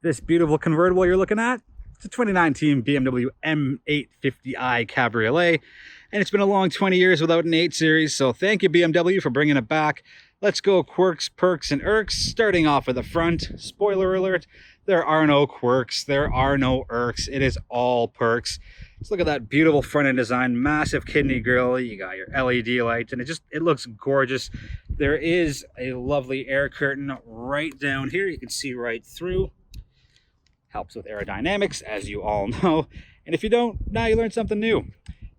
This beautiful convertible you're looking at, it's a 2019 BMW M850i Cabriolet, and it's been a long 20 years without an 8 Series, so thank you BMW for bringing it back. Let's go Quirks, Perks, and Irks. Starting off at the front, spoiler alert, there are no Quirks, there are no Irks, it is all Perks. Let's look at that beautiful front end design, massive kidney grille, you got your LED lights, and it looks gorgeous. There is a lovely air curtain right down here, you can see right through. Helps with aerodynamics, as you all know. And if you don't, now you learned something new.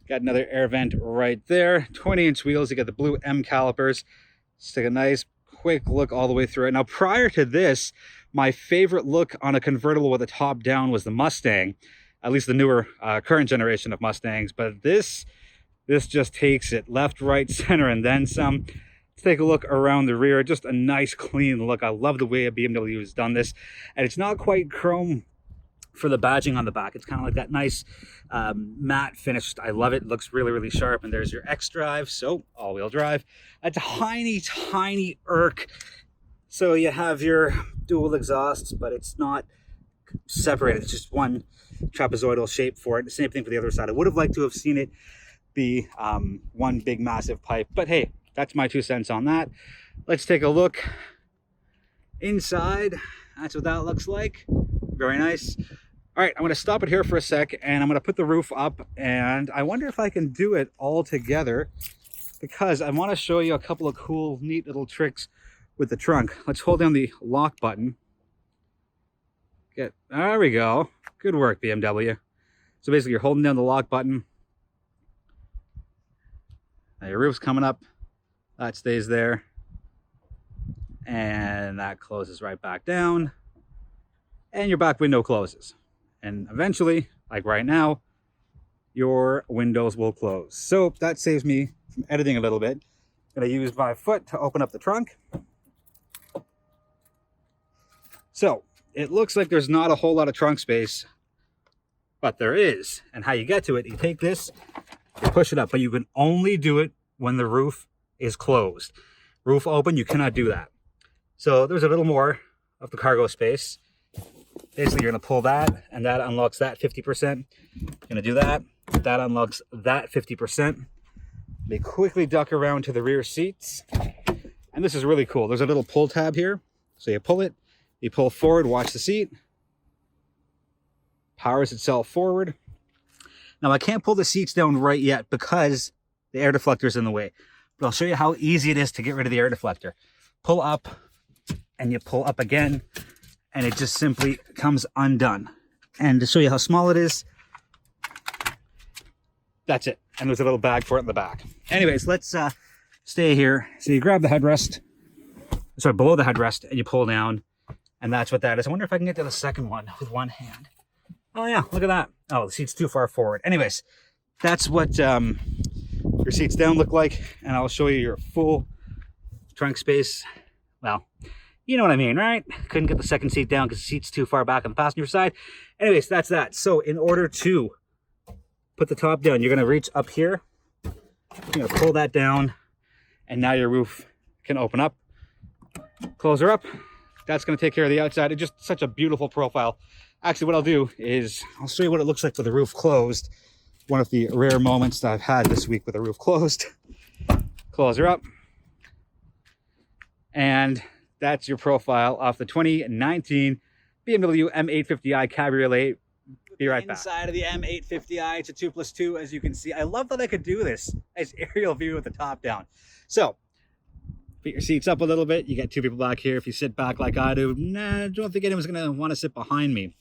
Got another air vent right there. 20-inch wheels. You got the blue M calipers. Let's take a nice quick look all the way through it. Now, prior to this, my favorite look on a convertible with a top down was the Mustang. At least the newer current generation of Mustangs. But this just takes it left, right, center, and then some. Let's take a look around the rear. Just a nice clean look. I love the way a BMW has done this. And it's not quite chrome for the badging on the back. It's kind of like that nice matte finish. I love it. It looks really, really sharp. And there's your X drive, so all-wheel drive. A tiny, tiny Irk. So you have your dual exhausts, but it's not separated. It's just one trapezoidal shape for it. The same thing for the other side. I would have liked to have seen it be one big massive pipe, but hey, that's my 2 cents on that. Let's take a look inside. That's what that looks like. Very nice. All right, I'm going to stop it here for a sec, and I'm going to put the roof up, and I wonder if I can do it all together because I want to show you a couple of cool, neat little tricks with the trunk. Let's hold down the lock button. There we go. Good work, BMW. So basically, you're holding down the lock button. Now your roof's coming up. That stays there. And that closes right back down. And your back window closes. And eventually, like right now, your windows will close. So that saves me from editing a little bit. I'm going to use my foot to open up the trunk. So it looks like there's not a whole lot of trunk space, but there is. And how you get to it, you take this, you push it up, but you can only do it when the roof is closed. Roof open, you cannot do that. So there's a little more of the cargo space. Basically, you're going to pull that, and that unlocks that 50%. You're going to do that. That unlocks that 50%. They quickly duck around to the rear seats. And this is really cool. There's a little pull tab here. So you pull it, you pull forward, watch the seat. Powers itself forward. Now, I can't pull the seats down right yet because the air deflector is in the way. But I'll show you how easy it is to get rid of the air deflector. Pull up, and you pull up again, and it just simply comes undone. And to show you how small it is, that's it. And there's a little bag for it in the back. Anyways, let's stay here. So you grab the headrest, sorry, below the headrest, and you pull down, and that's what that is. I wonder if I can get to the second one with one hand. Oh yeah, look at that. Oh, the seat's too far forward. Anyways, that's what your seats down look like, and I'll show you your full trunk space. Well, you know what I mean, right? Couldn't get the second seat down because the seat's too far back on the passenger side. Anyways, that's that. So in order to put the top down, you're going to reach up here. You're going to pull that down, and now your roof can open up. Close her up. That's going to take care of the outside. It's just such a beautiful profile. Actually, what I'll do is I'll show you what it looks like with the roof closed. One of the rare moments that I've had this week with the roof closed. Close her up. And that's your profile off the 2019 BMW M850i Cabriolet. Be right back. Inside of the M850i, it's a 2+2, as you can see. I love that I could do this. Nice aerial view with the top down. So, put your seats up a little bit. You get two people back here. If you sit back like I do, nah, I don't think anyone's going to want to sit behind me.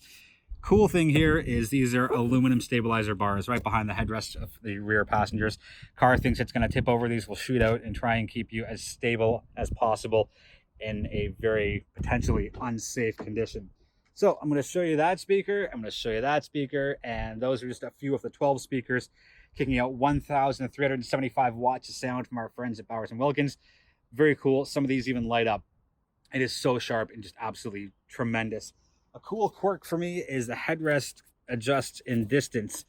Cool thing here is these are aluminum stabilizer bars right behind the headrest of the rear passengers. Car thinks it's going to tip over. These will shoot out and try and keep you as stable as possible in a very potentially unsafe condition. So I'm going to show you that speaker. I'm going to show you that speaker. And those are just a few of the 12 speakers kicking out 1,375 watts of sound from our friends at Bowers & Wilkins. Very cool. Some of these even light up. It is so sharp and just absolutely tremendous. A cool quirk for me is the headrest adjusts in distance.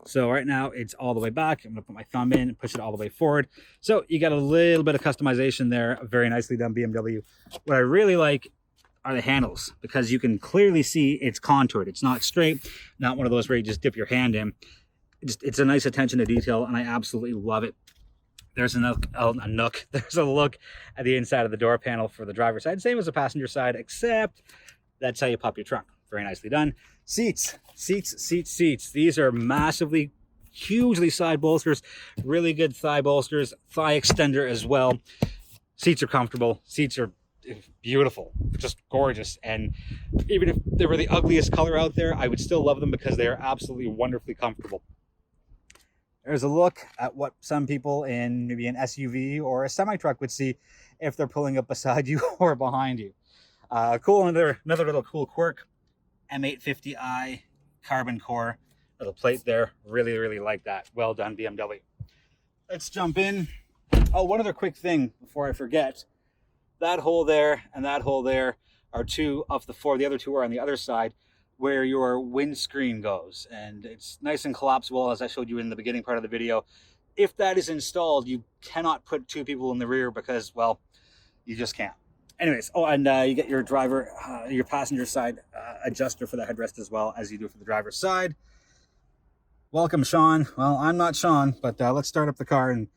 So right now it's all the way back. I'm going to put my thumb in and push it all the way forward. So you got a little bit of customization there. Very nicely done, BMW. What I really like are the handles, because you can clearly see it's contoured. It's not straight, not one of those where you just dip your hand in. It's a nice attention to detail, and I absolutely love it. There's there's a look at the inside of the door panel for the driver's side, same as the passenger side, except that's how you pop your trunk. Very nicely done. Seats. These are massively, hugely side bolsters, really good thigh bolsters, thigh extender as well. Seats are comfortable. Seats are beautiful, just gorgeous. And even if they were the ugliest color out there, I would still love them because they are absolutely wonderfully comfortable. There's a look at what some people in maybe an SUV or a semi-truck would see if they're pulling up beside you or behind you. Cool, another little cool quirk. M850i carbon core. Little plate there. Really like that. Well done, BMW. Let's jump in. Oh, one other quick thing before I forget. That hole there and that hole there are two of the four. The other two are on the other side, where your windscreen goes, and it's nice and collapsible, as I showed you in the beginning part of the video. If that is installed, you cannot put two people in the rear because, well, you just can't. Anyways, oh, and you get your your passenger side adjuster for the headrest as well as you do for the driver's side. Welcome, Sean. Well, I'm not Sean, but let's start up the car and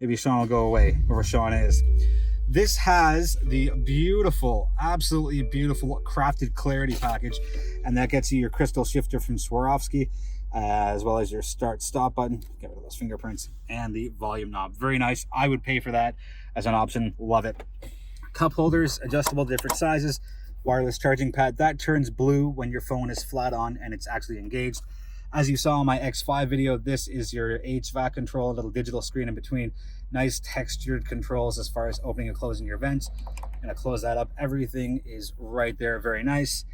maybe Sean will go away, wherever Sean is. This has the beautiful, absolutely beautiful crafted clarity package, and that gets you your crystal shifter from Swarovski, as well as your start-stop button, get rid of those fingerprints, and the volume knob. Very nice. I would pay for that as an option. Love it. Cup holders, adjustable, different sizes. Wireless charging pad. That turns blue when your phone is flat on and it's actually engaged. As you saw in my X5 video, this is your HVAC control, a little digital screen in between. Nice textured controls as far as opening and closing your vents. I'm gonna close that up. Everything is right there, very nice.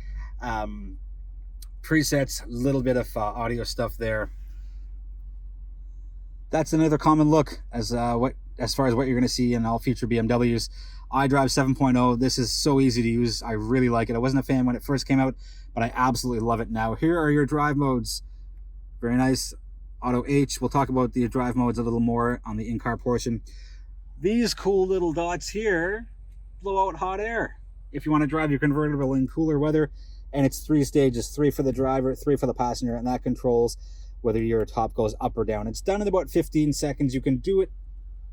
Presets, a little bit of audio stuff there. That's another common look as far as what you're gonna see in all future BMWs. iDrive 7.0, this is so easy to use. I really like it. I wasn't a fan when it first came out, but I absolutely love it now. Here are your drive modes. Very nice. Auto H. We'll talk about the drive modes a little more on the in-car portion. These cool little dots here blow out hot air if you want to drive your convertible in cooler weather. And it's 3 stages, 3 for the driver, 3 for the passenger, and that controls whether your top goes up or down. It's done in about 15 seconds. You can do it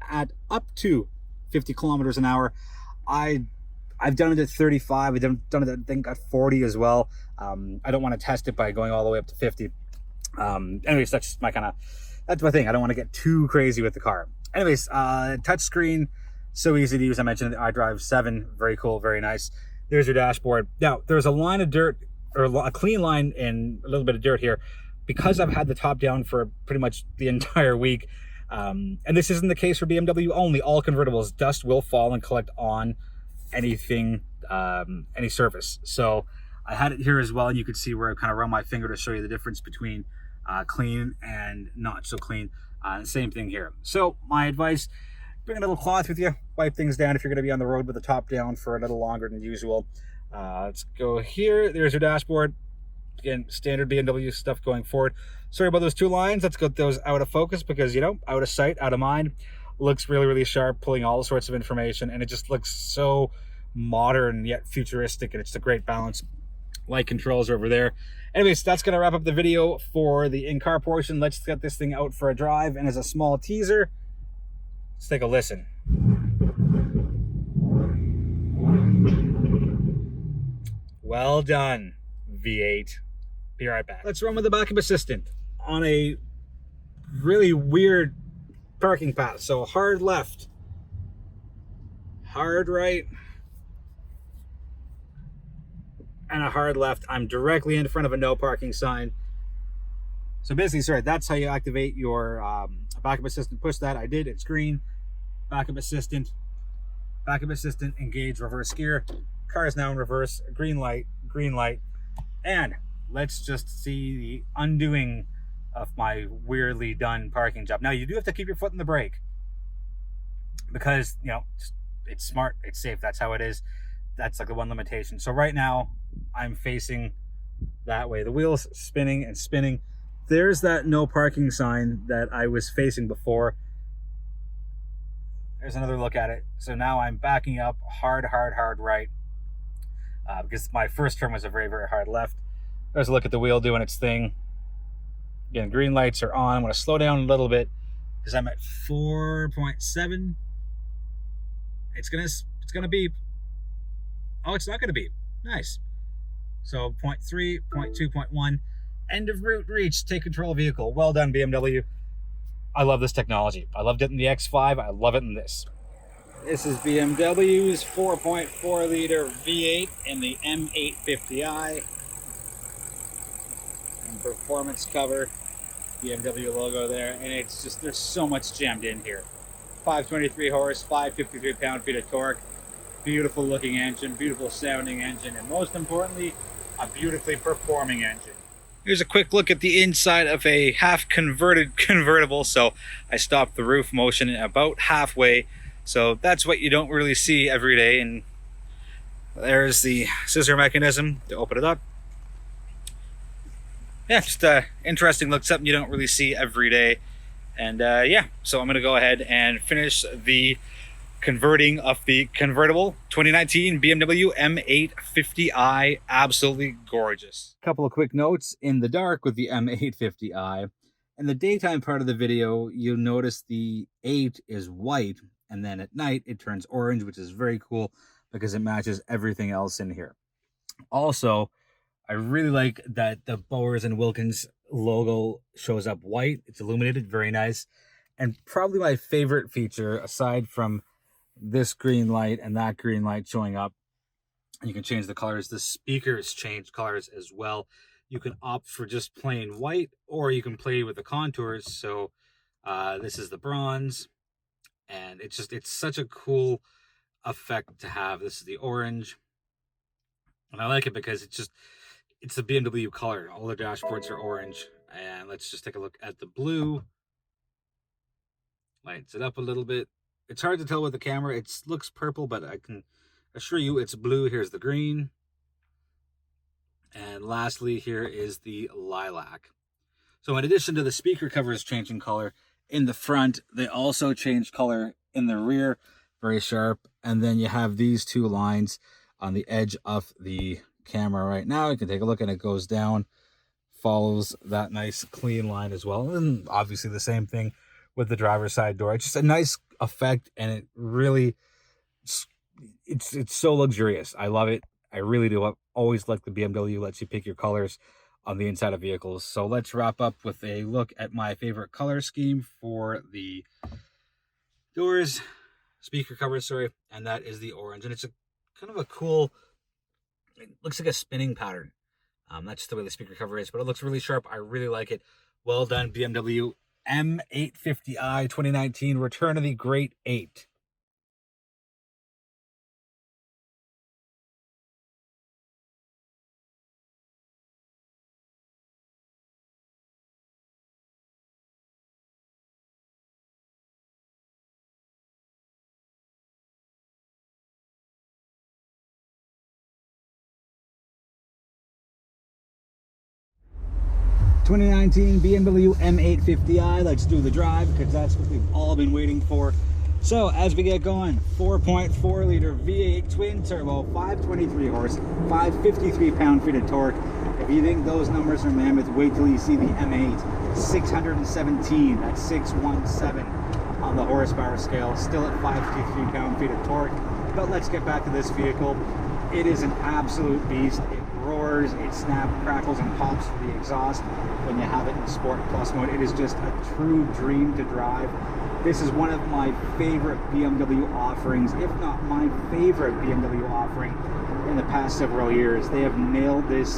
at up to 50 kilometers an hour. I've done it at 35. I've done it, I think, at 40 as well. I don't want to test it by going all the way up to 50. Anyways, that's my thing. I don't want to get too crazy with the car. Anyways, touch screen, so easy to use. I mentioned the iDrive 7, very cool, very nice. There's your dashboard. Now, there's a line of dirt, or a clean line and a little bit of dirt here, because I've had the top down for pretty much the entire week. And this isn't the case for BMW only. All convertibles, dust will fall and collect on anything, any surface. So I had it here as well, and you could see where I kind of run my finger to show you the difference between clean and not so clean. Same thing here. So my advice, bring a little cloth with you, wipe things down if you're going to be on the road with the top down for a little longer than usual. Let's go here. There's your dashboard. Again, standard BMW stuff going forward. Sorry about those two lines. Let's get those out of focus because, you know, out of sight, out of mind. Looks really sharp, pulling all sorts of information, and it just looks so modern yet futuristic, and it's a great balance. Light controls over there. Anyways, that's going to wrap up the video for the in-car portion. Let's get this thing out for a drive, and as a small teaser, let's take a listen. Well done, V8. Be right back. Let's run with the backup assistant on a really weird parking path. So hard left, hard right, and a hard left. I'm directly in front of a no parking sign. So basically, sorry, that's how you activate your backup assistant. Push that. I did. It's green. Backup assistant, engage reverse gear. Car is now in reverse. Green light, and let's just see the undoing of my weirdly done parking job. Now, you do have to keep your foot in the brake because, you know, it's smart, it's safe. That's how it is. That's like the one limitation. So right now, I'm facing that way. The wheel's spinning and spinning. There's that no parking sign that I was facing before. There's another look at it. So now I'm backing up hard right. because my first turn was a very, very hard left. There's a look at the wheel doing its thing. Again, green lights are on. I'm going to slow down a little bit because I'm at 4.7. It's gonna beep. Oh, it's not gonna beep. Nice. So 0.3, 0.2, 0.1. End of route reached. Take control of vehicle. Well done, BMW. I love this technology. I loved it in the X5. I love it in this. This is BMW's 4.4 liter V8 in the M850i. And performance cover, BMW logo there, and it's just, there's so much jammed in here. 523 horse, 553 pound-feet of torque, beautiful looking engine, beautiful sounding engine, and most importantly, a beautifully performing engine. Here's a quick look at the inside of a half converted convertible. So I stopped the roof motion about halfway. So that's what you don't really see every day. And there's the scissor mechanism to open it up. Yeah, just a interesting look, something you don't really see every day. And yeah, so I'm gonna go ahead and finish the converting of the convertible 2019 BMW M850i. Absolutely gorgeous. Couple of quick notes. In the dark with the M850i, in the daytime part of the video, you'll notice the 8 is white, and then at night it turns orange, which is very cool because it matches everything else in here. Also, I really like that the Bowers and Wilkins logo shows up white. It's illuminated, very nice. And probably my favorite feature, aside from this green light and that green light showing up, and you can change the colors. The speakers change colors as well. You can opt for just plain white, or you can play with the contours. So this is the bronze, and it's such a cool effect to have. This is the orange, and I like it because it's the BMW color. All the dashboards are orange. And let's just take a look at the blue. Lights it up a little bit. It's hard to tell with the camera. It looks purple, but I can assure you it's blue. Here's the green. And lastly, here is the lilac. So in addition to the speaker covers changing color in the front, they also change color in the rear, very sharp. And then you have these two lines on the edge of the camera right now. You can take a look, and it goes down, follows that nice clean line as well. And obviously the same thing with the driver's side door. It's just a nice effect, and it really, it's so luxurious. I love it. I really do. I've always liked the BMW lets you pick your colors on the inside of vehicles. So let's wrap up with a look at my favorite color scheme for the doors, speaker covers, sorry, and that is the orange. And it's a kind of a cool, it looks like a spinning pattern. That's just the way the speaker cover is, but it looks really sharp. I really like it. Well done, BMW M850i 2019, return of the great 8. '19 BMW M850i. Let's do the drive because that's what we've all been waiting for. So as we get going, 4.4 liter V8 twin turbo, 523 horse, 553 pound-feet of torque. If you think those numbers are mammoth, wait till you see the M8. 617, that's 617 on the horsepower scale, still at 553 pound-feet of torque. But let's get back to this vehicle. It is an absolute beast. It roars, it snaps, crackles, and pops for the exhaust when you have it in Sport Plus mode. It is just a true dream to drive. This is one of my favorite BMW offerings, if not my favorite BMW offering in the past several years. They have nailed this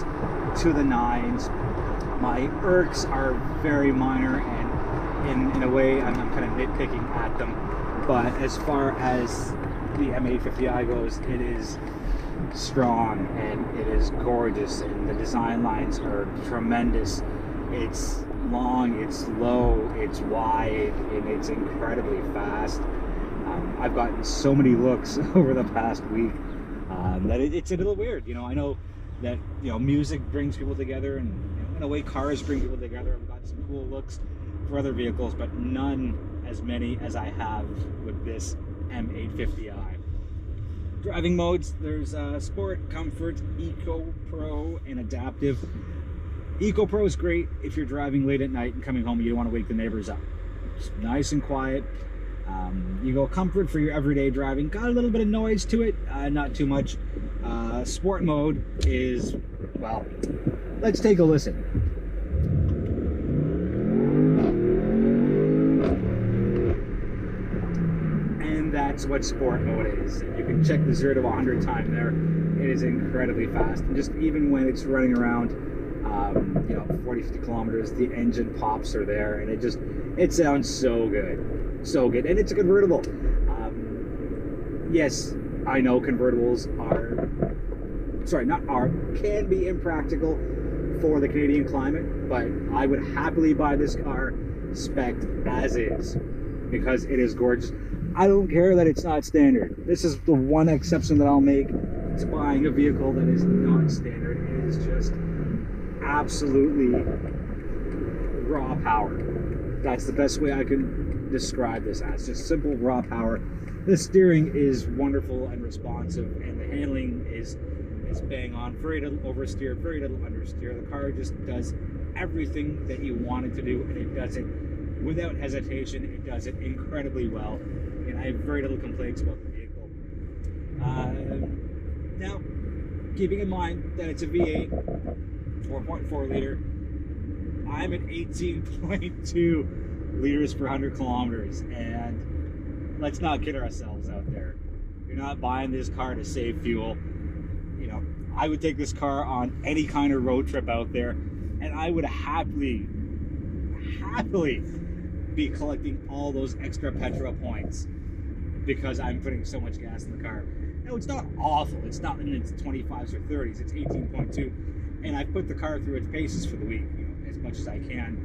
to the nines. My Irks are very minor, and in a way I'm kind of nitpicking at them. But as far as the M850i goes, it is strong and it is gorgeous, and the design lines are tremendous. It's long, it's low, it's wide, and it's incredibly fast. I've gotten so many looks over the past week that it's a little weird. You know, I know that, you know, music brings people together, and in a way cars bring people together. I've got some cool looks for other vehicles, but none as many as I have with this M850i. driving modes. There's Sport, Comfort, Eco, Pro, and Adaptive. Eco Pro is great if you're driving late at night and coming home and you don't want to wake the neighbors up. It's nice and quiet. You go Comfort for your everyday driving. Got a little bit of noise to it, not too much. Sport mode is, well, let's take a listen. And that's what Sport mode is. You can check the 0 to 100 time there. It is incredibly fast. And just even when it's running around, 40, 50 kilometers, the engine pops are there, and it sounds so good. So good. And it's a convertible. Yes, I know convertibles can be impractical for the Canadian climate, but I would happily buy this car spec'd as is because it is gorgeous. I don't care that it's not standard. This is the one exception that I'll make to buying a vehicle that is not standard. It is just absolutely raw power. That's the best way I can describe this as. Just simple raw power. The steering is wonderful and responsive, and the handling is bang on. Very little oversteer, very little understeer. The car just does everything that you want it to do, and it does it without hesitation. It does it incredibly well, and I have very little complaints about the vehicle. Now, keeping in mind that it's a V8, 4.4 liter, I'm at 18.2 liters per 100 kilometers, and let's not kid ourselves out there. You're not buying this car to save fuel. I would take this car on any kind of road trip out there, and I would happily be collecting all those extra petrol points because I'm putting so much gas in the car. No, it's not awful. It's not in its 25s or 30s. It's 18.2, and I put the car through its paces for the week, as much as I can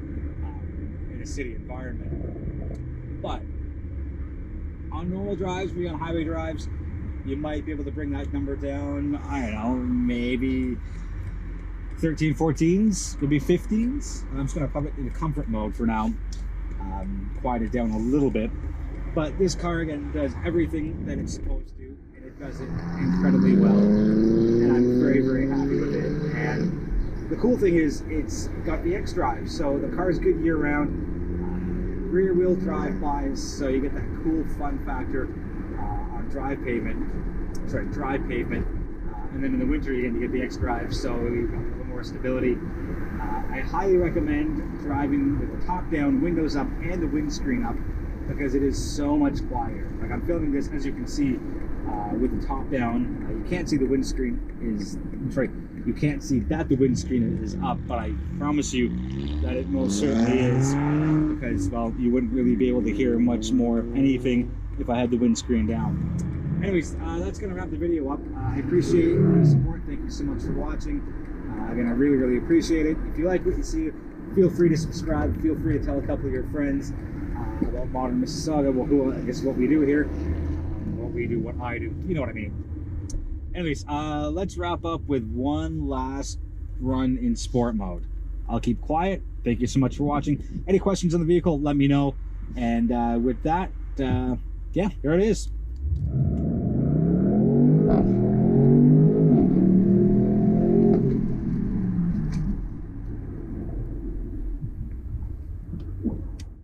in a city environment. But on normal drives, maybe on highway drives, you might be able to bring that number down, I don't know, maybe 13, 14s, maybe 15s. I'm just going to pop it into comfort mode for now, quiet it down a little bit. But this car, again, does everything that it's supposed to, and it does it incredibly well. And I'm very, very happy with it. And the cool thing is, it's got the X-Drive, so the car is good year-round. Rear-wheel drive buys, so you get that cool fun factor on dry pavement. And then in the winter again, you get the X-Drive, so you've got a little more stability. I highly recommend driving with the top down, windows up, and the windscreen up because it is so much quieter. Like I'm filming this, as you can see, with the top down. You can't see the windscreen is. You can't see that the windscreen is up, but I promise you that it most certainly is, because, well, you wouldn't really be able to hear much more of anything if I had the windscreen down. Anyways, that's going to wrap the video up. I appreciate your support. Thank you so much for watching. Again, I really, really appreciate it. If you like what you see, feel free to subscribe. Feel free to tell a couple of your friends about Modern Mississauga, I guess what we do here, what I do, you know what I mean. Anyways, let's wrap up with one last run in sport mode. I'll keep quiet. Thank you so much for watching. Any questions on the vehicle, let me know. And with that, yeah, here it is.